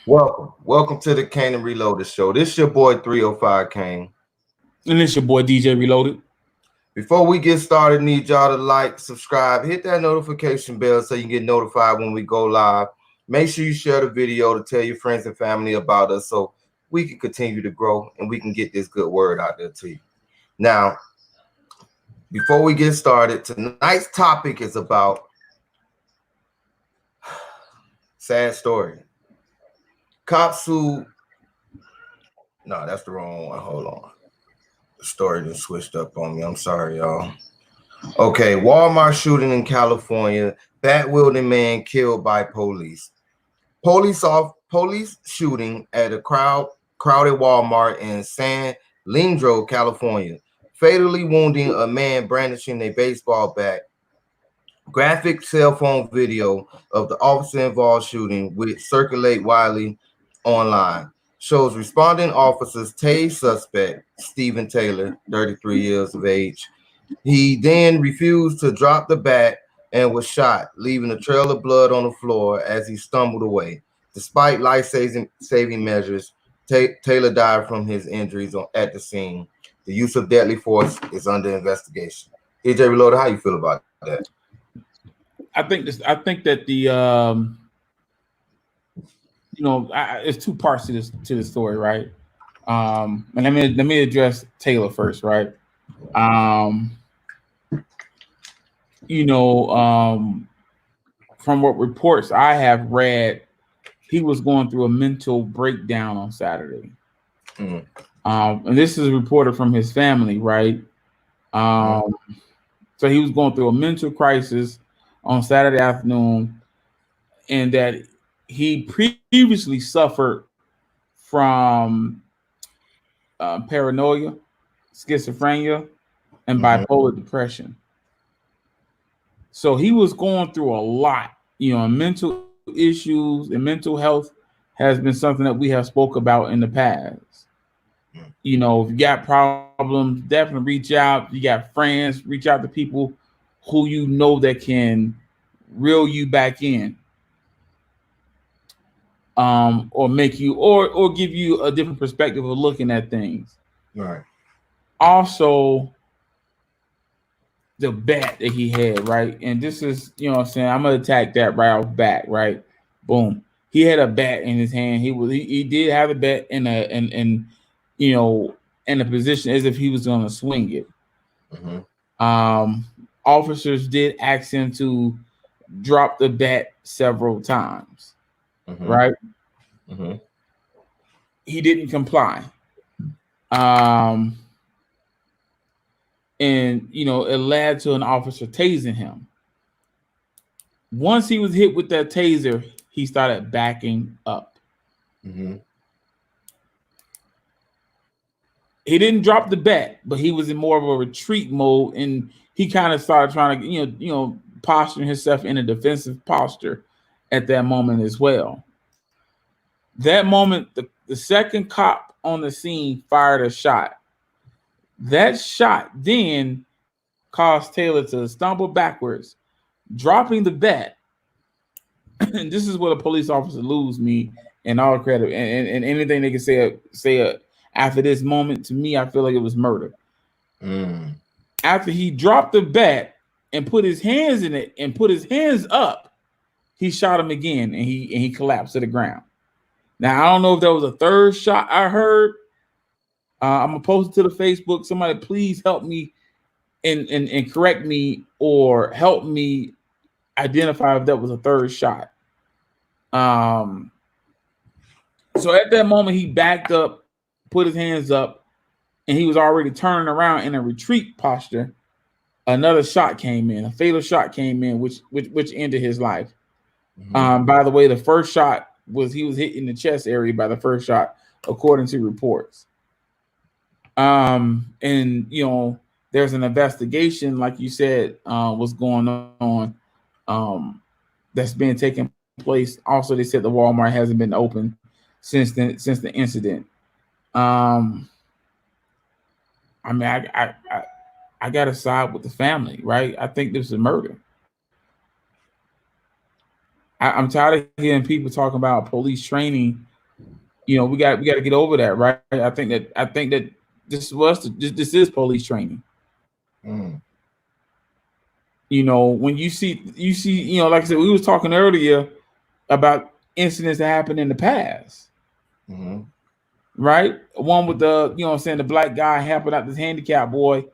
Welcome to the Kane and Reloaded show. This is your boy 305 Kane. And it's your boy DJ Reloaded. Before we get started, need y'all to like, subscribe, hit that notification bell so you can get notified when we go live. Make sure you share the video to tell your friends and family about us so we can continue to grow and we can get this good word out there to you. Now, before we get started, tonight's topic is about sad story. Cops who no, that's the wrong one. Hold on. The story just switched up on me. I'm sorry, y'all. Okay, Walmart shooting in California. Bat-wielding man killed by police. Police shooting at a crowded Walmart in San Leandro, California, fatally wounding a man brandishing a baseball bat. Graphic cell phone video of the officer involved shooting, which circulate widely online, shows responding officers tase suspect Stephen Taylor, 33 years of age. He then refused to drop the bat and was shot, leaving a trail of blood on the floor as he stumbled away. Despite life-saving measures, Taylor died from his injuries at the scene. The use of deadly force is under investigation. DJ Reloaded, how you feel about that? I think that it's two parts to the story, right? And let me address Taylor first, right? You know, from what reports I have read, he was going through a mental breakdown on Saturday. And this is reported from his family, right? So he was going through a mental crisis on Saturday afternoon, and that he previously suffered from paranoia, schizophrenia, and bipolar depression. So he was going through a lot, mental issues, and mental health has been something that we have spoke about in the past. You know, if you got problems, definitely reach out. You got friends, reach out to people who you know that can reel you back in, or make you or give you a different perspective of looking at things. Right. Also, the bat that he had, right? And this is, what I'm saying, I'm gonna attack that right off bat, right? Boom. He had a bat in his hand. He did have a bat in a position as if he was gonna swing it. Officers did ask him to drop the bat several times, right? He didn't comply. And it led to an officer tasing him. Once he was hit with that taser, he started backing up. He didn't drop the bat, but he was in more of a retreat mode, and he kind of started trying to, posturing himself in a defensive posture at that moment as well. That moment, the second cop on the scene fired a shot. That shot then caused Taylor to stumble backwards, dropping the bat. And this is where the police officer lose me and all credit and anything they can say after this moment. To me, I feel like it was murder. After he dropped the bat and put his hands in it and put his hands up, he shot him again, and he collapsed to the ground. Now, I don't know if there was a third shot I heard. I'm gonna post it to the Facebook. Somebody please help me and correct me or help me identify if that was a third shot. So at that moment, he backed up, put his hands up, and he was already turning around in a retreat posture. Another shot came in, a fatal shot came in, which ended his life. By the way, the first shot he was hit in the chest area by the first shot, according to reports. And there's an investigation, like you said, what's going on, that's been taking place. Also, they said the Walmart hasn't been open since the incident. I mean, I gotta side with the family, right? I think this is murder. I'm tired of hearing people talking about police training we got to get over that, right? I think that this is police training. Mm, When you see, like I said, we was talking earlier about incidents that happened in the past, mm-hmm. right? One with I'm saying, the black guy helping out this handicapped boy,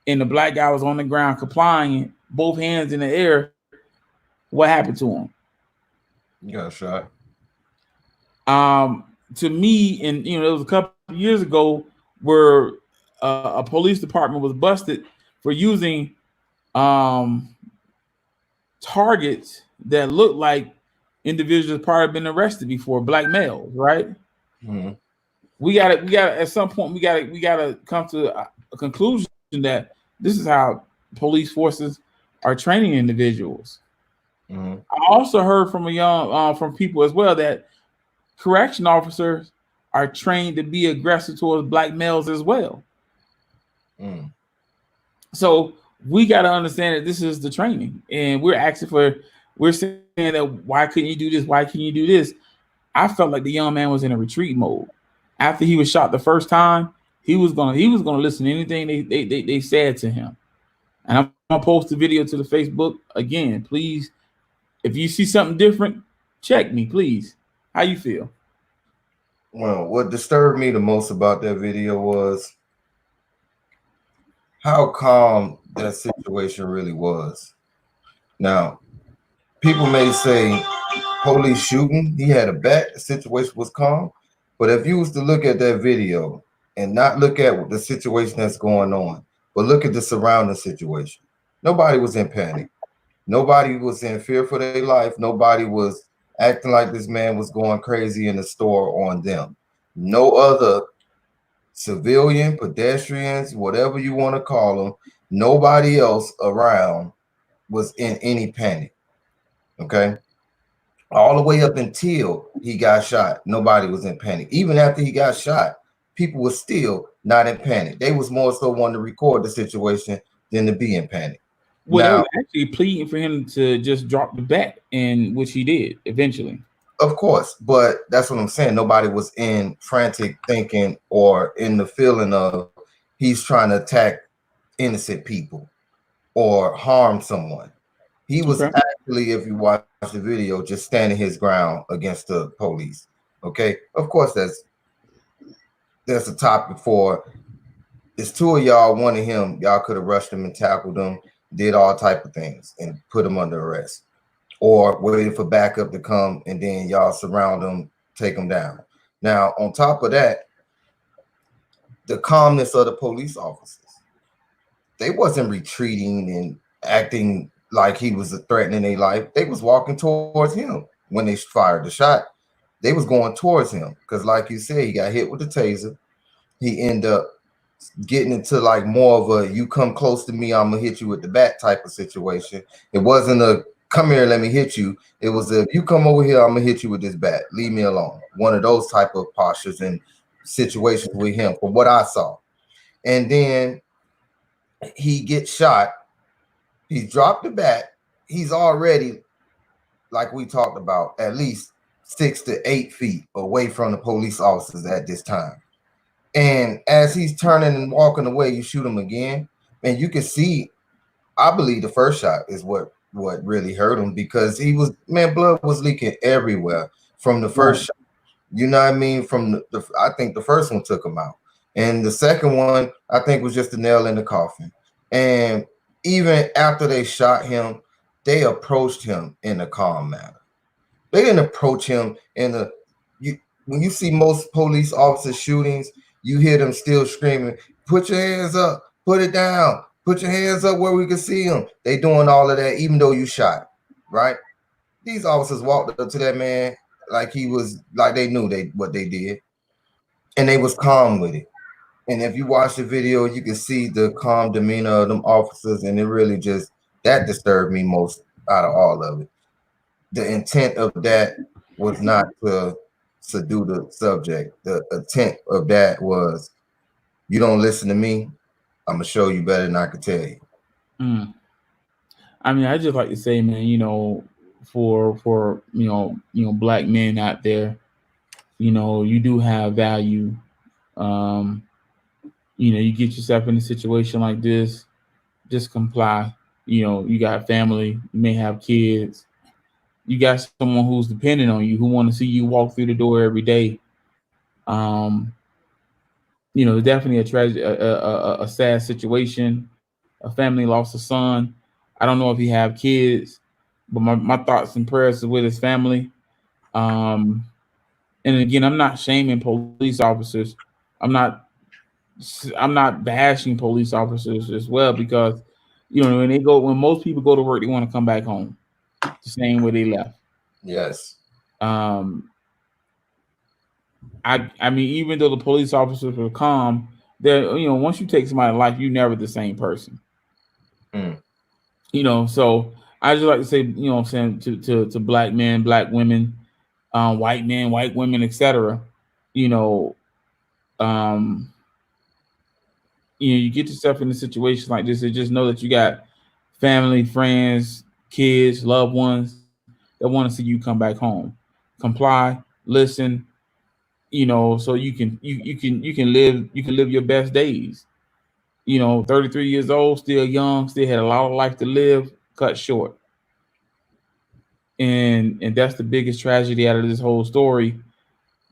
and the black guy was on the ground complying, both hands in the air. What happened to him? You got a shot. To me, and it was a couple of years ago where a police department was busted for using um, targets that looked like individuals probably been arrested before, black males, right? Mm-hmm. We got at some point we gotta come to a conclusion that this is how police forces are training individuals. Mm-hmm. I also heard from from people as well that correction officers are trained to be aggressive towards black males as well. Mm. So we got to understand that this is the training, and we're saying that why couldn't you do this? Why can you do this? I felt like the young man was in a retreat mode. After he was shot the first time, he was gonna listen to anything they said to him. And I'm gonna post the video to the Facebook again. Please, if you see something different, check me, please. How you feel? Well, what disturbed me the most about that video was how calm that situation really was. Now, people may say police shooting, he had a bat, the situation was calm. But if you was to look at that video and not look at the situation that's going on, but look at the surrounding situation, nobody was in panic. Nobody was in fear for their life. Nobody was acting like this man was going crazy in the store on them. No other civilian, pedestrians, whatever you want to call them, nobody else around was in any panic. Okay. All the way up until he got shot, nobody was in panic. Even after he got shot, people were still not in panic. They was more so wanting to record the situation than to be in panic. Well, they Now, were actually pleading for him to just drop the bat, and which he did eventually. of course, but that's what I'm saying. Nobody was in frantic thinking or in the feeling of he's trying to attack innocent people or harm someone. He was Okay. actually, if you watch the video, just standing his ground against the police. Okay, of course, that's a topic for. It's two of y'all. One of him, y'all could have rushed him and tackled him, did all type of things, and put him under arrest, or waited for backup to come, and then y'all surround him, take him down. Now, on top of that, the calmness of the police officers. They wasn't retreating and acting like he was threatening their life. They was walking towards him when they fired the shot. They was going towards him because, like you said, he got hit with the taser. He ended up getting into like more of a "you come close to me, I'm gonna hit you with the bat" type of situation. It wasn't a "come here, let me hit you." It was a "you come over here, I'm gonna hit you with this bat. Leave me alone." One of those type of postures and situations with him, from what I saw. And then he gets shot. He's dropped the bat. He's already, like we talked about, at least 6 to 8 feet away from the police officers at this time. And as he's turning and walking away, you shoot him again. And you can see, I believe the first shot is what really hurt him, because he was, man, blood was leaking everywhere from the first Right. shot. You know what I mean? From I think the first one took him out. And the second one, I think, was just a nail in the coffin. And even after they shot him, they approached him in a calm manner. They didn't approach him in a you when you see most police officer shootings, you hear them still screaming, "Put your hands up, put it down, put your hands up where we can see them." They doing all of that even though you shot, right? These officers walked up to that man like he was like they knew they what they did, and they was calm with it. And if you watch the video, you can see the calm demeanor of them officers, and it really just that disturbed me most out of all of it. The intent of that was not to subdue the subject. The intent of that was, you don't listen to me, I'm gonna show you better than I can tell you. Mm. I mean, I just like to say, man, for black men out there, You do have value. Um, you get yourself in a situation like this, just comply. You got family, you may have kids, you got someone who's dependent on you, who want to see you walk through the door every day. Um, it's definitely a tragic, a sad situation. A family lost a son. I don't know if he have kids, but my thoughts and prayers are with his family. Um, and again, I'm not shaming police officers. I'm not I'm not bashing police officers as well because when most people go to work, they want to come back home the same way they left. Yes. Um, I mean, even though the police officers were calm, they're once you take somebody's life, you're never the same person. Mm. So I just like to say, what I'm saying to black men, black women, white men, white women, etc. You know, um, you get yourself in a situation like this, and just know that you got family, friends, kids, loved ones that want to see you come back home. Comply, listen, so you can live your best days. 33 years old, still young, still had a lot of life to live, cut short. And that's the biggest tragedy out of this whole story.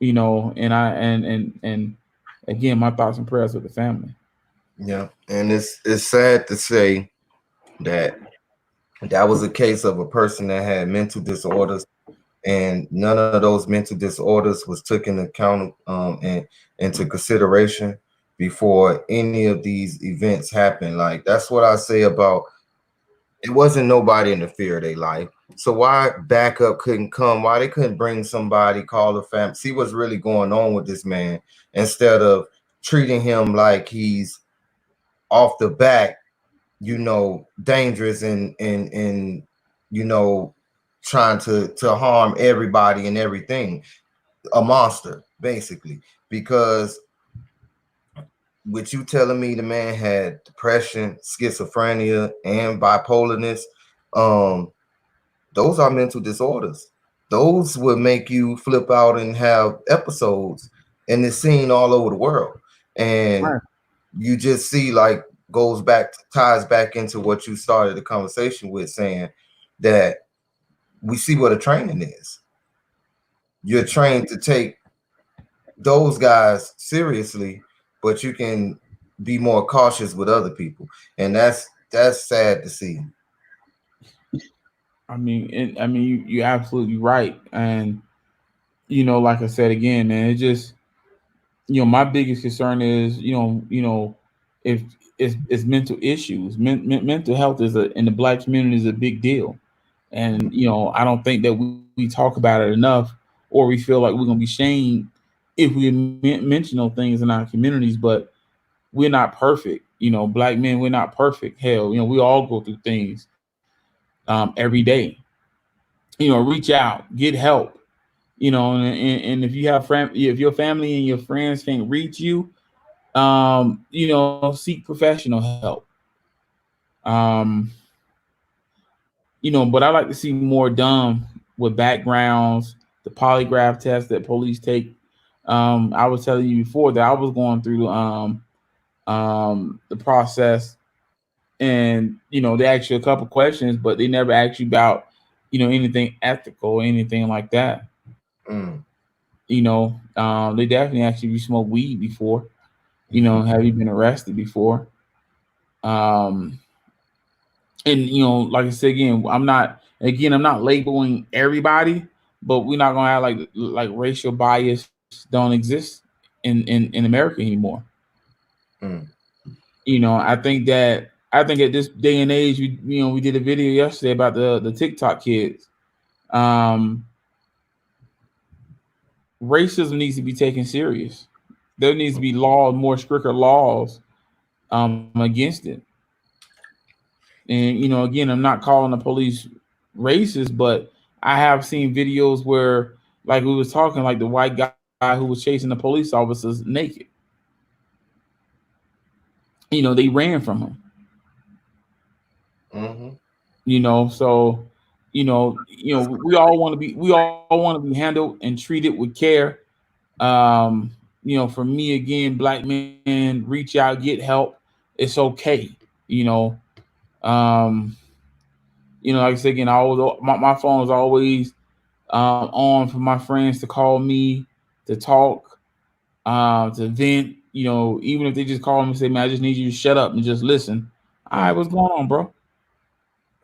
And I and again, my thoughts and prayers with the family. Yeah, and it's sad to say that that was a case of a person that had mental disorders, and none of those mental disorders was taken account and into consideration before any of these events happened. Like that's what I say about it wasn't nobody in the fear of their life. So why backup couldn't come? Why they couldn't bring somebody, call the family, see what's really going on with this man instead of treating him like he's off the back, dangerous and you know, trying to harm everybody and everything, a monster basically. Because with you telling me the man had depression, schizophrenia, and bipolarness, um, those are mental disorders. Those would make you flip out and have episodes, and it's seen all over the world. And Right. you just see like ties back into what you started the conversation with, saying that we see what a training is. You're trained to take those guys seriously, but you can be more cautious with other people, and that's sad to see. I mean, you're absolutely right, and like I said again, man, it just my biggest concern is if it's mental issues. Mental health is in the black community is a big deal, and I don't think that we talk about it enough, or we feel like we're gonna be shamed if we mention those things in our communities, but we're not perfect. Black men, we're not perfect. Hell, we all go through things every day. Reach out, get help. And if you have if your family and your friends can't reach you, seek professional help. Um, but I like to see more done with backgrounds, the polygraph test that police take. I was telling you before that I was going through the process, and they ask you a couple questions, but they never ask you about anything ethical, anything like that. Mm. They definitely ask you if you smoke weed before. Mhm. Have you been arrested before? Um, and like I said again, I'm not labeling everybody, but we're not gonna have like racial bias don't exist in America anymore. Mm. I think at this day and age, we did a video yesterday about the TikTok kids. Um, Racism needs to be taken serious. There needs to be more stricter laws against it. And again, I'm not calling the police racist, but I have seen videos where, like we was talking, like the white guy who was chasing the police officers naked. They ran from him. Mhm. So we all want to be handled and treated with care. Um, for me again, black men reach out, get help. It's okay. You know, um, like I said again, my phone is always on for my friends to call me, to talk, to vent. Even if they just call me and say, "Man, I just need you to shut up and just listen." All right, Mm, what's going on, bro?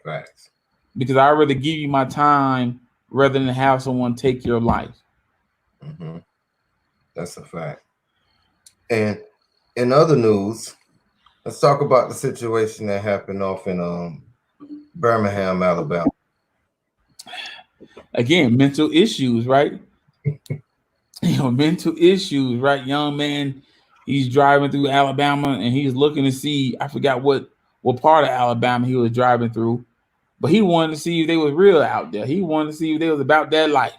facts. Because I'd rather give you my time rather than have someone take your life. Hmm. That's a fact. And in other news, let's talk about the situation that happened off in Birmingham, Alabama. Again, mental issues, right? Mental issues, right? Young man, he's driving through Alabama and he's looking to see, I forgot what part of Alabama he was driving through, but he wanted to see if they was real out there. He wanted to see if they was about that life.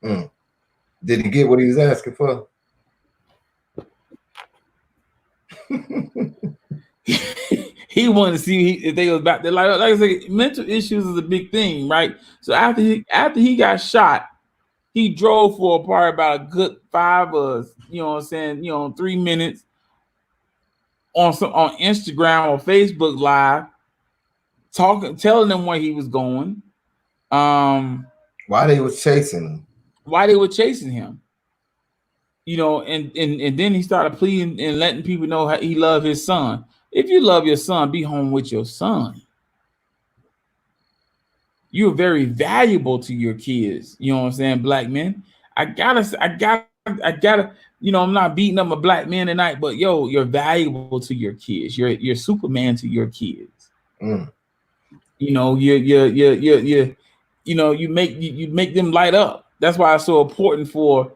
Mm. Did he get what he was asking for? He wanted to see if they was about that life. Like I said, mental issues is a big thing, right? So after he got shot, he drove for probably about a good 3 minutes on Instagram or Facebook Live, telling them where he was going, Why they was chasing him? why they were chasing him, and then he started pleading and letting people know how he loved his son. If you love your son, be home with your son. You're very valuable to your kids. You know what I'm saying, black men. I gotta. I'm not beating up a black man tonight, but yo, you're valuable to your kids. You're Superman to your kids. Mm. You make them light up. That's why it's so important for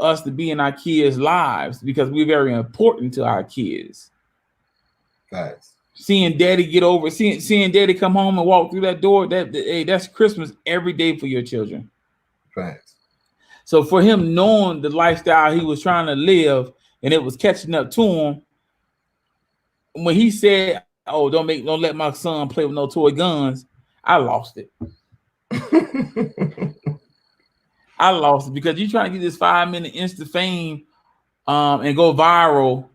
us to be in our kids' lives, because we're very important to our kids. Facts. Seeing daddy come home and walk through that door, hey, that's Christmas every day for your children. Facts. So for him knowing the lifestyle he was trying to live and it was catching up to him, when he said, "Oh, don't let my son play with no toy guns," I lost it. I lost it because you're trying to get this 5 minute instant fame, and go viral,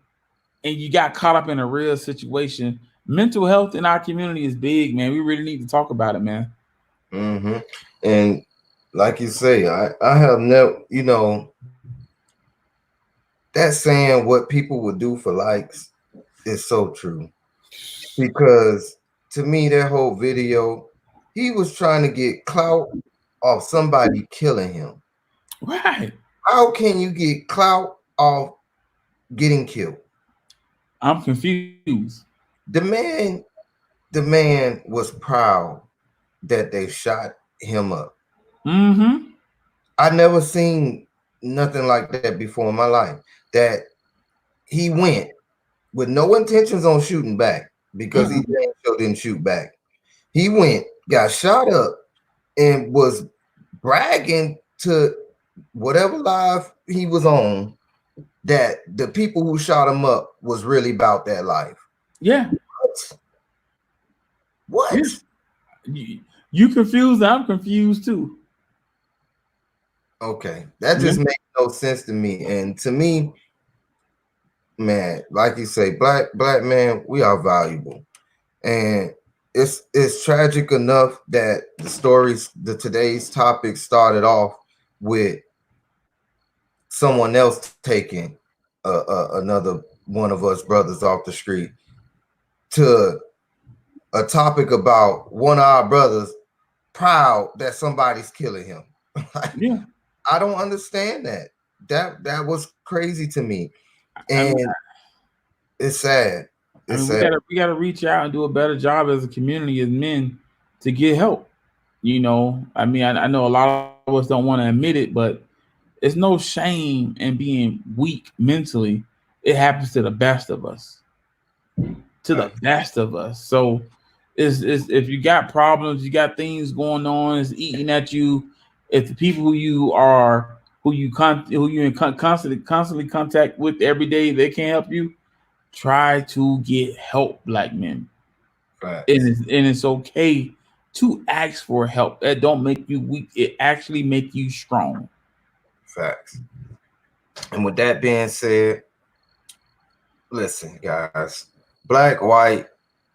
and you got caught up in a real situation. Mental health in our community is big, man. We really need to talk about it, man. Hmm. And like you say, I have never, that saying what people would do for likes is so true. Because to me, that whole video, he was trying to get clout off somebody killing him. Right. How can you get clout off getting killed? I'm confused. The man, the man was proud that they shot him up. Mm-hmm. I never seen nothing like that before in my life. That he went with no intentions on shooting back because he Mm-mm. didn't shoot back. He went, got shot up, and was bragging to whatever live he was on that the people who shot him up was really about that life. Yeah. What? Yeah. What? You confused. I'm confused too. Okay, that Yeah. just makes no sense to me. And to me, man, like you say, black man, we are valuable. And it's tragic enough that the today's topic started off with someone else taking another one of us brothers off the street, to a topic about one of our brothers proud that somebody's killing him. Yeah. I don't understand that. That was crazy to me, I mean, and it's sad. I It's mean, we sad. gotta we gotta reach out and do a better job as a community, as men, to get help. I mean, I know a lot of us don't want to admit it, but it's no shame in being weak mentally. It happens to the best of us. To the best of us. So, is if you got problems, you got things going on, it's eating at you. If the people who you in constantly contact with every day, they can't help you, try to get help, black men. And Facts. it's okay to ask for help. That don't make you weak. It actually make you strong. Facts. And with that being said, listen, guys, black, white,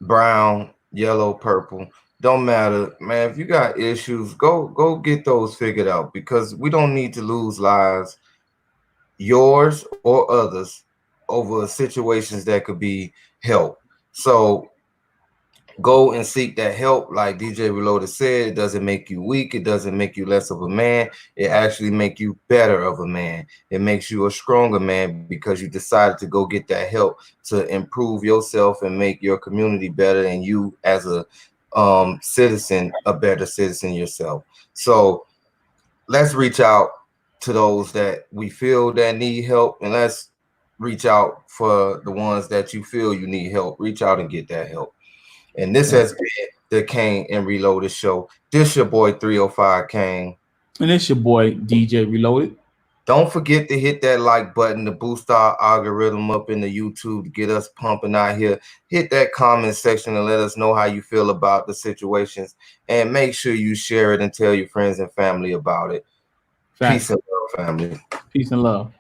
brown, yellow, purple, don't matter, man. If you got issues, go get those figured out, because we don't need to lose lives, yours or others, over situations that could be helped. So go and seek that help. Like DJ Reloaded said, it doesn't make you weak. It doesn't make you less of a man. It actually make you better of a man. It makes you a stronger man because you decided to go get that help to improve yourself and make your community better, and you as a citizen, a better citizen yourself. So let's reach out to those that we feel that need help, and let's reach out for the ones that you feel you need help. Reach out and get that help. And this has been the Kane and Reloaded show. This your boy 305 Kane. And it's your boy DJ Reloaded. Don't forget to hit that like button to boost our algorithm up in the YouTube to get us pumping out here. Hit that comment section and let us know how you feel about the situations. And make sure you share it and tell your friends and family about it. Facts. Peace and love, family. Peace and love.